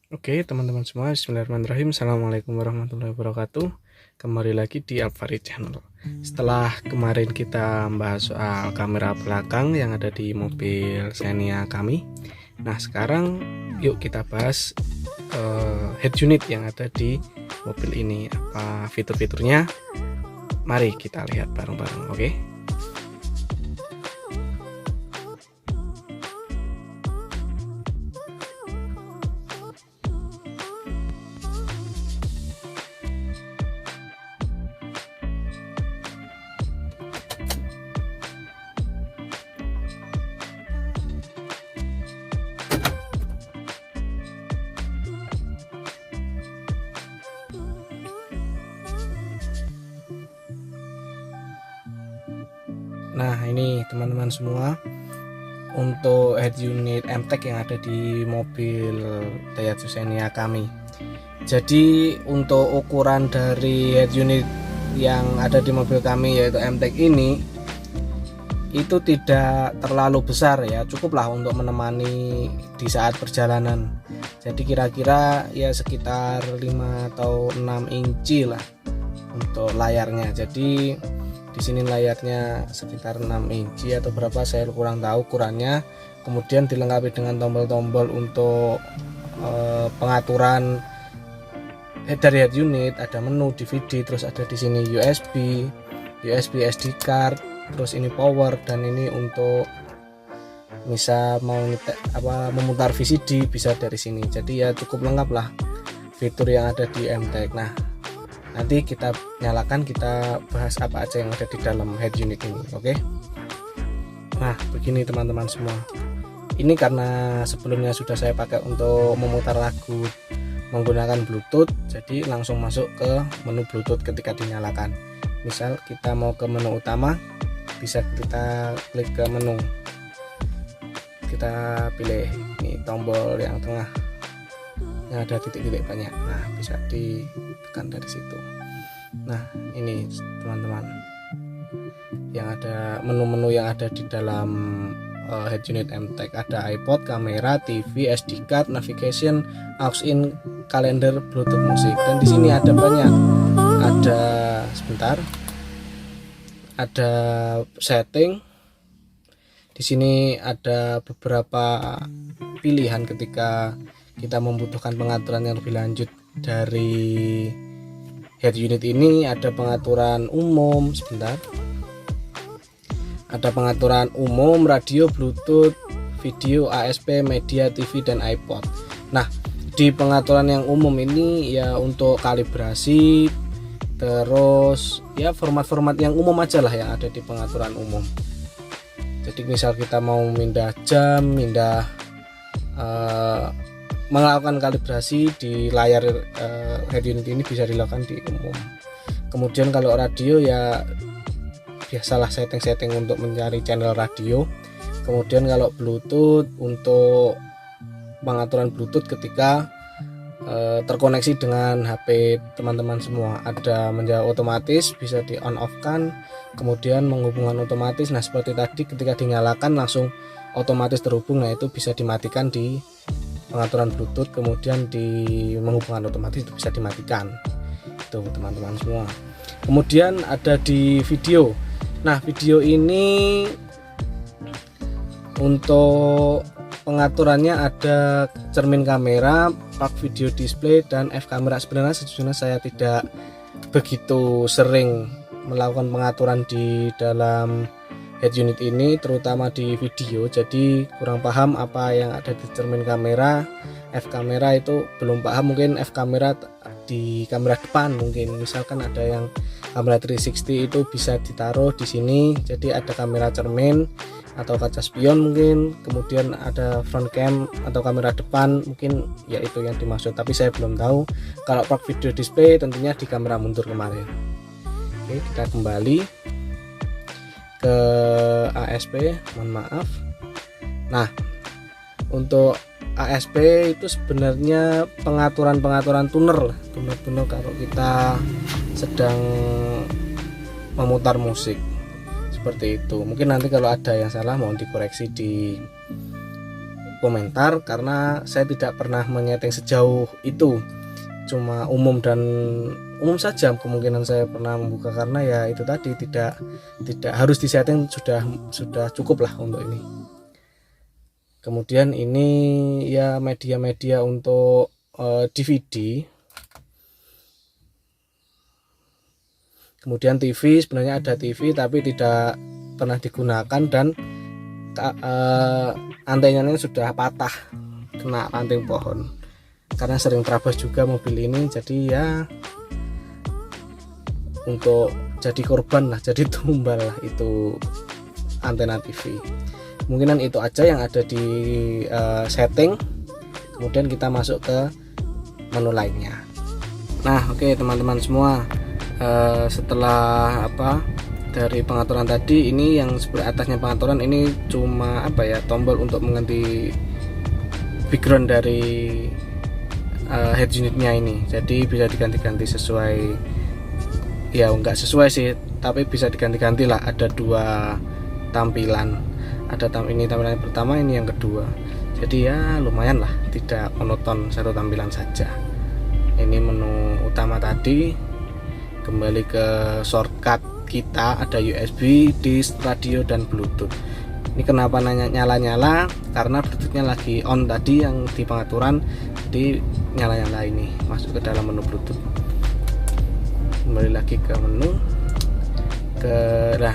Oke teman-teman semua, bismillahirrahmanirrahim. Assalamualaikum warahmatullahi wabarakatuh. Kembali lagi di Alfari Channel. Setelah kemarin kita membahas soal kamera belakang yang ada di mobil Xenia kami, nah sekarang yuk kita bahas head unit yang ada di mobil ini. Apa fitur-fiturnya? Mari kita lihat bareng-bareng, oke? Nah ini teman-teman semua, untuk head unit MTEK yang ada di mobil Daihatsu Xenia kami. Jadi untuk ukuran dari head unit yang ada di mobil kami yaitu MTEK ini itu tidak terlalu besar ya, cukuplah untuk menemani di saat perjalanan. Jadi kira-kira ya sekitar 5 atau 6 inci lah untuk layarnya. Jadi di sini layarnya sekitar 6 inci atau berapa saya kurang tahu ukurannya. Kemudian dilengkapi dengan tombol-tombol untuk pengaturan dari head unit, ada menu DVD, terus ada di sini USB SD card, terus ini power, dan ini untuk bisa mau memutar VCD bisa dari sini. Jadi ya cukup lengkap lah fitur yang ada di MTEK. Nah nanti kita nyalakan, kita bahas apa aja yang ada di dalam head unit ini, oke? Nah begini teman-teman semua, ini karena sebelumnya sudah saya pakai untuk memutar lagu menggunakan Bluetooth, jadi langsung masuk ke menu Bluetooth ketika dinyalakan. Misal kita mau ke menu utama, bisa kita klik ke menu, kita pilih ini tombol yang tengah yang ada titik-titik banyak, nah bisa ditekan dari situ. Nah ini teman-teman yang ada menu-menu yang ada di dalam head unit MTEK, ada iPod, kamera, TV, SD card, navigation, aux in, kalender, Bluetooth musik, dan di sini ada banyak, ada ada setting. Di sini ada beberapa pilihan ketika kita membutuhkan pengaturan yang lebih lanjut dari head unit ini. Ada pengaturan umum, ada pengaturan umum, radio, Bluetooth, video, ASP, media, TV, dan iPod. Nah di pengaturan yang umum ini ya untuk kalibrasi, terus ya format-format yang umum aja lah yang ada di pengaturan umum. Jadi misal kita mau pindah jam, melakukan kalibrasi di layar head unit ini bisa dilakukan di umum. Kemudian kalau radio ya biasalah setting-setting untuk mencari channel radio. Kemudian kalau Bluetooth untuk pengaturan Bluetooth ketika terkoneksi dengan HP teman-teman semua, ada menjauh otomatis, bisa di on off kan, kemudian menghubungkan otomatis. Nah seperti tadi ketika dinyalakan langsung otomatis terhubung, nah itu bisa dimatikan di pengaturan Bluetooth, kemudian di menghubungkan otomatis itu bisa dimatikan, itu teman-teman semua. Kemudian ada di video. Nah video ini untuk pengaturannya ada cermin kamera, pak video display, dan F kamera. Sejujurnya saya tidak begitu sering melakukan pengaturan di dalam head unit ini, terutama di video, jadi kurang paham apa yang ada di cermin kamera. F kamera itu belum paham, mungkin F kamera di kamera depan, mungkin misalkan ada yang kamera 360 itu bisa ditaruh di sini, jadi ada kamera cermin atau kaca spion mungkin, kemudian ada front cam atau kamera depan, mungkin ya itu yang dimaksud, tapi saya belum tahu. Kalau pak video display tentunya di kamera mundur kemarin. Oke, kita kembali ke ASP, mohon maaf. Nah untuk ASP itu sebenarnya pengaturan tuner kalau kita sedang memutar musik, seperti itu. Mungkin nanti kalau ada yang salah mohon dikoreksi di komentar karena saya tidak pernah menyeting sejauh itu, cuma umum saja kemungkinan saya pernah membuka, karena ya itu tadi tidak harus disetting, sudah cukup lah untuk ini. Kemudian ini ya media-media untuk DVD. Kemudian TV, sebenarnya ada TV tapi tidak pernah digunakan dan antenanya sudah patah kena ranting pohon karena sering terabas juga mobil ini, jadi ya untuk jadi korban lah, jadi tumbal lah itu antena TV. Kemungkinan itu aja yang ada di setting. Kemudian kita masuk ke menu lainnya. Nah oke teman-teman semua, setelah dari pengaturan tadi, ini yang sebelah atasnya pengaturan ini cuma tombol untuk mengganti background dari head unitnya ini, jadi bisa diganti-ganti sesuai, ya enggak sesuai sih, tapi bisa diganti-ganti lah. Ada dua tampilan, ini tampilan yang pertama, ini yang kedua, jadi ya lumayan lah, tidak monoton satu tampilan saja. Ini menu utama tadi. Kembali ke shortcut kita, ada USB, disk, radio, dan Bluetooth. Ini kenapa nyala-nyala, karena Bluetoothnya lagi on tadi yang di pengaturan, jadi nyala-nyala ini masuk ke dalam menu Bluetooth. Kembali lagi ke menu,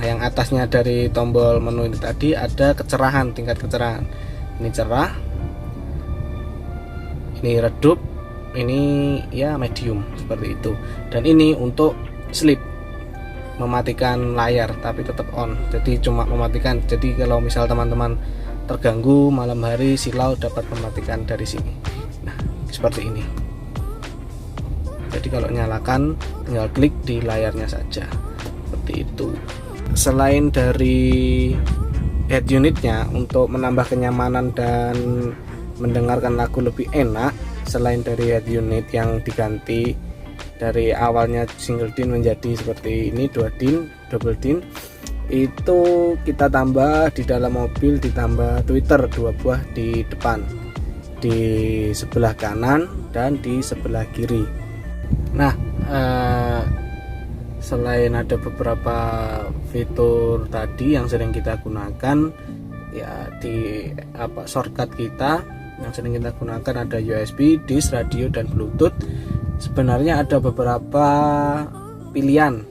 yang atasnya dari tombol menu ini tadi ada kecerahan, tingkat kecerahan. Ini cerah, ini redup, ini ya medium seperti itu. Dan ini untuk sleep, mematikan layar tapi tetap on, jadi cuma mematikan. Jadi kalau misal teman-teman terganggu malam hari silau, dapat mematikan dari sini. Nah seperti ini, jadi kalau nyalakan tinggal klik di layarnya saja, seperti itu. Selain dari head unitnya untuk menambah kenyamanan dan mendengarkan lagu lebih enak, selain dari head unit yang diganti dari awalnya single din menjadi seperti ini double din, itu kita tambah di dalam mobil, ditambah tweeter 2 buah di depan, di sebelah kanan dan di sebelah kiri. Nah selain ada beberapa fitur tadi yang sering kita gunakan ya di shortcut kita yang sering kita gunakan, ada USB, disk, radio, dan Bluetooth. Sebenarnya ada beberapa pilihan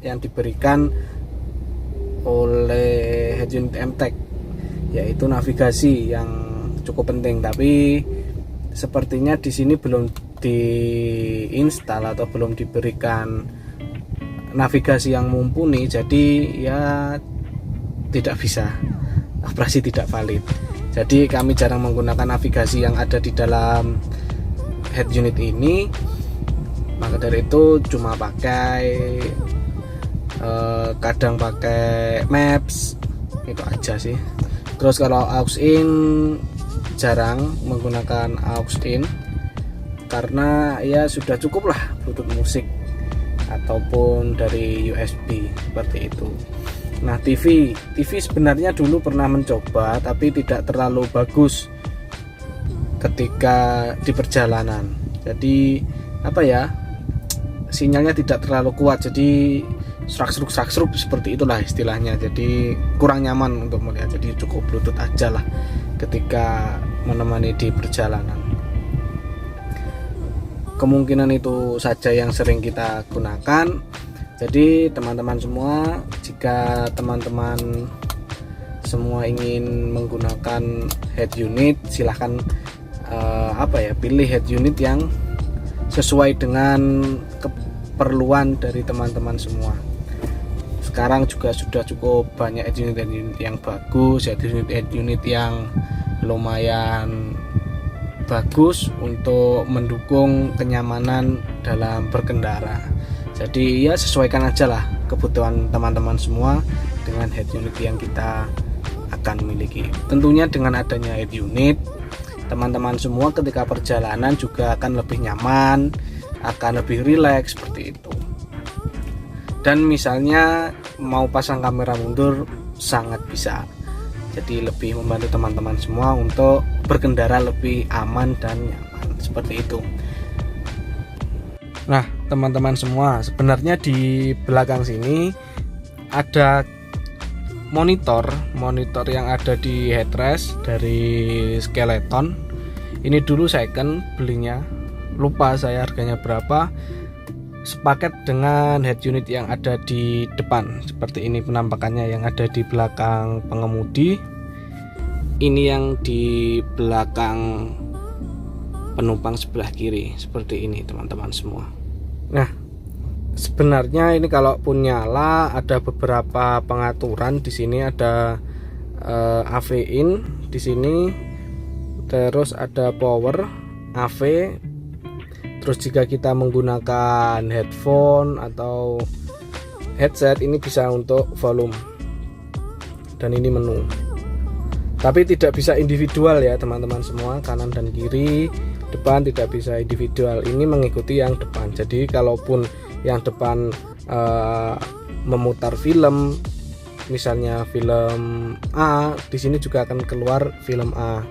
yang diberikan oleh head unit MTEK, yaitu navigasi yang cukup penting, tapi sepertinya di sini belum diinstal atau belum diberikan navigasi yang mumpuni, jadi ya tidak bisa, operasi tidak valid. Jadi kami jarang menggunakan navigasi yang ada di dalam head unit ini. Maka dari itu cuma pakai kadang pakai Maps, itu aja sih. Terus kalau aux in jarang menggunakan aux in, karena ya sudah cukup lah Bluetooth musik ataupun dari USB seperti itu. Nah TV sebenarnya dulu pernah mencoba, tapi tidak terlalu bagus ketika di perjalanan. Jadi sinyalnya tidak terlalu kuat, jadi srak-sruk seperti itulah istilahnya, jadi kurang nyaman untuk melihat. Jadi cukup Bluetooth aja lah ketika menemani di perjalanan. Kemungkinan itu saja yang sering kita gunakan. Jadi teman-teman semua, jika teman-teman semua ingin menggunakan head unit, silahkan pilih head unit yang sesuai dengan keperluan dari teman-teman semua. Sekarang juga sudah cukup banyak head unit yang bagus, head unit yang lumayan bagus untuk mendukung kenyamanan dalam berkendara. Jadi ya sesuaikan aja lah kebutuhan teman-teman semua dengan head unit yang kita akan miliki. Tentunya dengan adanya head unit, teman-teman semua ketika perjalanan juga akan lebih nyaman, akan lebih rileks seperti itu. Dan misalnya mau pasang kamera mundur, sangat bisa. jadi lebih membantu teman-teman semua untuk berkendara lebih aman dan nyaman, seperti itu. Nah teman-teman semua, sebenarnya di belakang sini ada monitor yang ada di headrest dari Skeleton. Ini dulu second belinya, lupa saya harganya berapa, sepaket dengan head unit yang ada di depan. Seperti ini penampakannya yang ada di belakang pengemudi, ini yang di belakang penumpang sebelah kiri, seperti ini teman-teman semua. Nah sebenarnya ini kalaupun nyala ada beberapa pengaturan. Di sini ada AV in di sini, terus ada power AV. Terus jika kita menggunakan headphone atau headset, ini bisa untuk volume, dan ini menu. Tapi tidak bisa individual ya teman-teman semua, kanan dan kiri, depan tidak bisa individual. Ini mengikuti yang depan. Jadi kalaupun yang depan memutar film, misalnya film A, di sini juga akan keluar film A.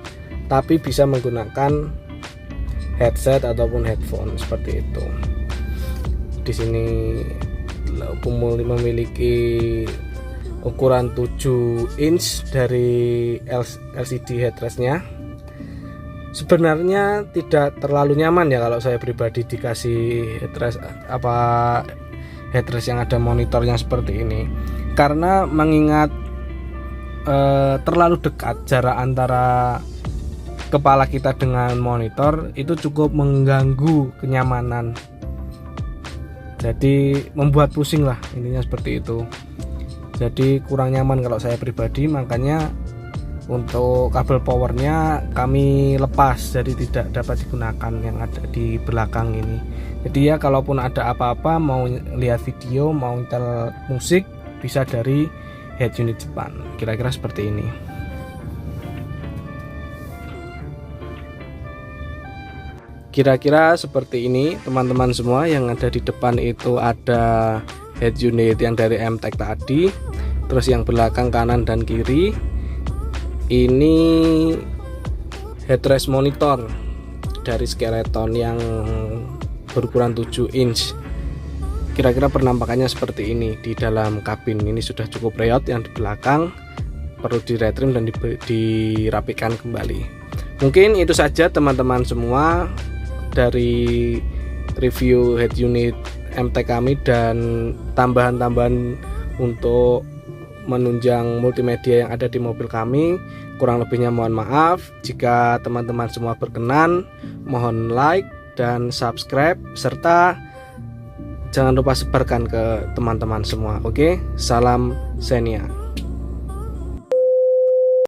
Tapi bisa menggunakan headset ataupun headphone, seperti itu. Di sini memiliki ukuran 7 inch dari LCD headrestnya. Sebenarnya tidak terlalu nyaman ya kalau saya pribadi dikasih headrest yang ada monitornya seperti ini, karena mengingat terlalu dekat jarak antara kepala kita dengan monitor, itu cukup mengganggu kenyamanan, jadi membuat pusing lah intinya, seperti itu. Jadi kurang nyaman kalau saya pribadi, makanya untuk kabel powernya kami lepas, jadi tidak dapat digunakan yang ada di belakang ini. Jadi ya kalaupun ada apa-apa, mau lihat video, mau nyetel musik, bisa dari head unit depan, kira-kira seperti ini. Kira-kira seperti ini teman-teman semua. Yang ada di depan itu ada head unit yang dari MTEK tadi, terus yang belakang kanan dan kiri ini headrest monitor dari Skeleton yang berukuran 7 inch. Kira-kira penampakannya seperti ini di dalam kabin. Ini sudah cukup reot, yang di belakang perlu di-retrim dan dirapikan kembali. Mungkin itu saja teman-teman semua dari review head unit MTEK kami dan tambahan-tambahan untuk menunjang multimedia yang ada di mobil kami. Kurang lebihnya mohon maaf. Jika teman-teman semua berkenan, mohon like dan subscribe, serta jangan lupa sebarkan ke teman-teman semua. Oke, salam Xenia.